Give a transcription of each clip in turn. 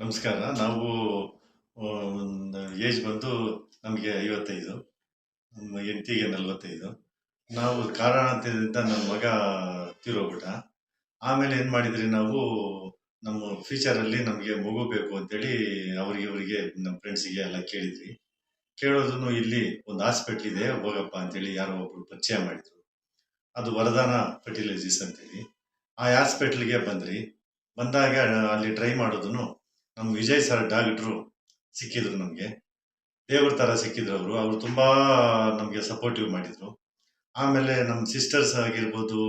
ನಮಸ್ಕಾರ. ನಾವು ಒಂದು ಏಜ್ ಬಂದು ನಮಗೆ 55, ನಮ್ಮ ಹೆಂಡತಿಗೆ 45. ನಾವು ಕಾರಣಾಂತರದಿಂದ ನನ್ನ ಮಗ ತೀರೋಗ್ಬಿಟ್ಟ. ಆಮೇಲೆ ಏನು ಮಾಡಿದ್ರಿ ನಾವು, ನಮ್ಮ ಫ್ಯೂಚರಲ್ಲಿ ನಮಗೆ ಮಗು ಬೇಕು ಅಂತೇಳಿ ಅವ್ರಿಗೆ ಇವರಿಗೆ ನಮ್ಮ ಫ್ರೆಂಡ್ಸಿಗೆ ಎಲ್ಲ ಕೇಳಿದ್ವಿ. ಕೇಳೋದನ್ನು ಇಲ್ಲಿ ಒಂದು ಹಾಸ್ಪಿಟ್ಲ್ ಇದೆ ಹೋಗಪ್ಪ ಅಂತೇಳಿ ಯಾರೋ ಒಬ್ರು ಪರಿಚಯ ಮಾಡಿದ್ರು. ಅದು ವರದಾನ ಫರ್ಟಿಲೈಸರ್ಸ್ ಅಂತೇಳಿ. ಆ ಹಾಸ್ಪಿಟ್ಲಿಗೆ ಬಂದ್ರಿ. ಬಂದಾಗ ಅಲ್ಲಿ ಟ್ರೈ ಮಾಡೋದನ್ನು ನಮ್ಮ ವಿಜಯ್ ಸರ್ ಡಾಕ್ಟ್ರು ಸಿಕ್ಕಿದ್ರು ನಮಗೆ. ದೇವ್ರ ಥರ ಸಿಕ್ಕಿದ್ರು ಅವರು. ಅವರು ತುಂಬಾ ನಮಗೆ ಸಪೋರ್ಟಿವ್ ಮಾಡಿದ್ರು. ಆಮೇಲೆ ನಮ್ಮ ಸಿಸ್ಟರ್ಸ್ ಆಗಿರ್ಬೋದು,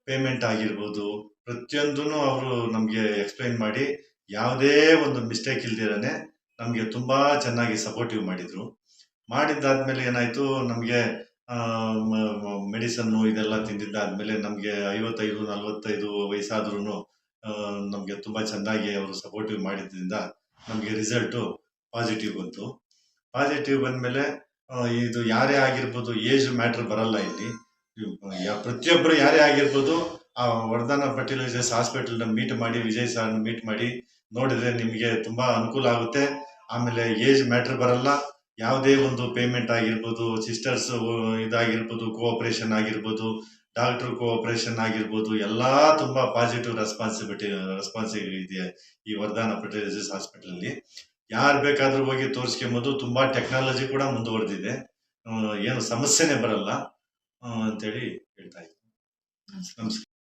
ಪೇಮೆಂಟ್ ಆಗಿರ್ಬೋದು, ಪ್ರತಿಯೊಂದನ್ನು ಅವರು ನಮಗೆ ಎಕ್ಸ್‌ಪ್ಲೈನ್ ಮಾಡಿ, ಯಾವುದೇ ಒಂದು ಮಿಸ್ಟೇಕ್ ಇಲ್ದಿರನೆ ನಮಗೆ ತುಂಬಾ ಚೆನ್ನಾಗಿ ಸಪೋರ್ಟಿವ್ ಮಾಡಿದ್ರು. ಮಾಡಿದ್ದಾದ್ಮೇಲೆ ಏನಾಯ್ತು, ನಮಗೆ ಮೆಡಿಸನ್ನು ಇದೆಲ್ಲ ತಿಂದಿದ್ದಾದ್ಮೇಲೆ ನಮಗೆ 55, 45 ವಯಸ್ಸಾದ್ರೂ ನಮಗೆ ತುಂಬ ಚೆನ್ನಾಗಿ ಅವರು ಸಪೋರ್ಟಿವ್ ಮಾಡಿದ್ರಿಂದ ನಮಗೆ ರಿಸಲ್ಟು ಪಾಸಿಟಿವ್ ಬಂತು. ಪಾಸಿಟಿವ್ ಬಂದಮೇಲೆ ಇದು ಯಾರೇ ಆಗಿರ್ಬೋದು, ಏಜ್ ಮ್ಯಾಟ್ರ್ ಬರಲ್ಲ ಇಲ್ಲಿ. ಪ್ರತಿಯೊಬ್ಬರು ಯಾರೇ ಆಗಿರ್ಬೋದು, ಆ ವರದಾನ ಫರ್ಟಿಲೈಸರ್ಸ್ ಹಾಸ್ಪಿಟಲ್ನ ಮೀಟ್ ಮಾಡಿ, ವಿಜಯ್ ಸರ್ನ ಮೀಟ್ ಮಾಡಿ ನೋಡಿದ್ರೆ ನಿಮಗೆ ತುಂಬ ಅನುಕೂಲ ಆಗುತ್ತೆ. ಆಮೇಲೆ ಏಜ್ ಮ್ಯಾಟ್ರ್ ಬರಲ್ಲ. ಯಾವುದೇ ಒಂದು ಪೇಮೆಂಟ್ ಆಗಿರ್ಬೋದು, ಸಿಸ್ಟರ್ಸ್ ಇದಾಗಿರ್ಬೋದು, ಕೋಆಪರೇಷನ್ ಆಗಿರ್ಬೋದು, ಡಾಕ್ಟರ್ ಕೋಆಪರೇಷನ್ ಆಗಿರ್ಬೋದು, ಎಲ್ಲ ತುಂಬ ಪಾಸಿಟಿವ್ ರೆಸ್ಪಾನ್ಸ್ ಇದೆ ಈ ವರದಾನ ಫರ್ಟಿಲೈಸರ್ಸ್ ಹಾಸ್ಪಿಟಲಲ್ಲಿ. ಯಾರು ಬೇಕಾದರೂ ಹೋಗಿ ತೋರಿಸ್ಕೊಂಬೋದು. ತುಂಬ ಟೆಕ್ನಾಲಜಿ ಕೂಡ ಮುಂದುವರೆದಿದೆ. ಏನು ಸಮಸ್ಯೆನೇ ಬರಲ್ಲ ಅಂತೇಳಿ ಹೇಳ್ತಾ ಇದ್ದೀನಿ. ನಮಸ್ಕಾರ.